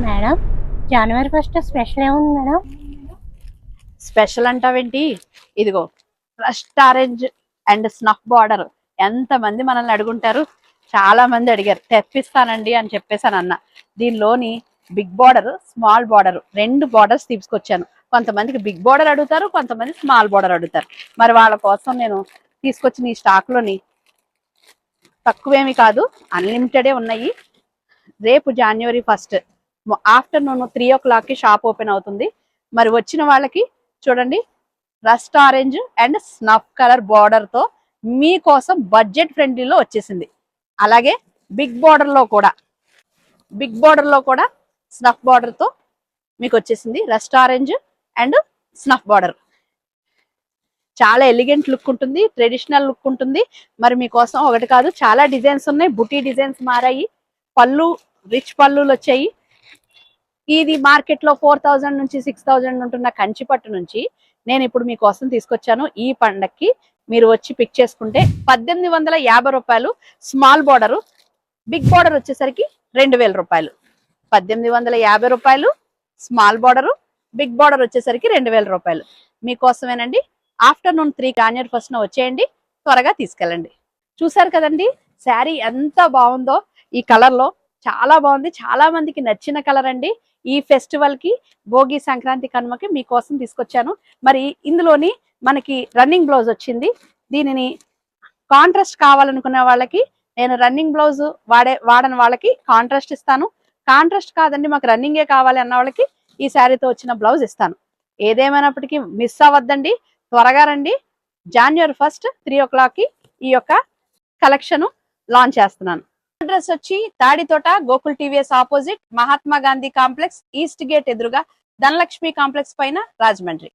Madam, జనవరి first special ఏముంది madam? Special అంటావేంటి? ఇదిగో rust orange and snuff border. ఎంత మంది మనల్ని అడుగుంటారు, చాలా మంది అడిగారు. తెప్పిస్తానండి అని చెప్పేసాను అన్న. దీనిలోని బిగ్ బార్డర్, స్మాల్ బార్డర్, రెండు బార్డర్స్ తీసుకొచ్చాను. కొంతమందికి బిగ్ బార్డర్ అడుగుతారు, కొంతమంది స్మాల్ బార్డర్ అడుగుతారు. మరి వాళ్ళ కోసం నేను తీసుకొచ్చిన ఈ స్టాక్ లోని తక్కువేమి కాదు, అన్లిమిటెడే ఉన్నాయి. రేపు జనవరి 1 ఆఫ్టర్నూన్ 3 o'clock షాప్ ఓపెన్ అవుతుంది. మరి వచ్చిన వాళ్ళకి చూడండి, rust orange and snuff colour border తో మీకోసం బడ్జెట్ ఫ్రెండ్లీలో వచ్చేసింది. అలాగే బిగ్ బార్డర్ లో కూడా స్నఫ్ బార్డర్ తో మీకు వచ్చేసింది. Rust orange and snuff border చాలా ఎలిగెంట్ లుక్ ఉంటుంది, ట్రెడిషనల్ లుక్ ఉంటుంది. మరి మీకోసం ఒకటి కాదు, చాలా డిజైన్స్ ఉన్నాయి. బుటీ డిజైన్స్ మారాయి, పళ్ళు రిచ్ పళ్ళులు వచ్చాయి. ఇది మార్కెట్ లో 4000 నుంచి 6000 ఉంటున్న కంచి పట్టు నుంచి నేను ఇప్పుడు మీకోసం తీసుకొచ్చాను. ఈ పండక్కి మీరు వచ్చి పిక్ చేసుకుంటే 1850 రూపాయలు స్మాల్ బార్డర్, బిగ్ బార్డర్ వచ్చేసరికి 2000 రూపాయలు. 1850 రూపాయలు స్మాల్ బార్డర్, బిగ్ బార్డర్ వచ్చేసరికి 2000 రూపాయలు. మీకోసమేనండి. ఆఫ్టర్నూన్ 3 జనవరి 1 వచ్చేయండి, త్వరగా తీసుకెళ్ళండి. చూసారు కదండి శారీ ఎంత బాగుందో. ఈ కలర్ లో చాలా బాగుంది, చాలా మందికి నచ్చిన కలర్ అండి. ఈ ఫెస్టివల్ కి, భోగి, సంక్రాంతి, కనుమకి మీకోసం తీసుకొచ్చాను. మరి ఇందులోని మనకి రన్నింగ్ బ్లౌజ్ వచ్చింది. దీనిని కాంట్రాస్ట్ కావాలనుకునే వాళ్ళకి నేను రన్నింగ్ బ్లౌజ్ వాడని వాళ్ళకి కాంట్రాస్ట్ ఇస్తాను. కాంట్రాస్ట్ కాదండి మాకు రన్నింగే కావాలి అన్న వాళ్ళకి ఈ శారీతో వచ్చిన బ్లౌజ్ ఇస్తాను. ఏదేమైనప్పటికీ మిస్ అవ్వద్దండి, త్వరగా రండి. జనవరి 1 3 o'clock ఈ యొక్క కలెక్షన్ లాంచ్ చేస్తున్నాను. అడ్రస్ వచ్చి Tadithota, Gokul TVS opposite, Mahatma Gandhi complex, east gate ఎదురుగా, ధనలక్ష్మి కాంప్లెక్స్ పైన, రాజమండ్రి.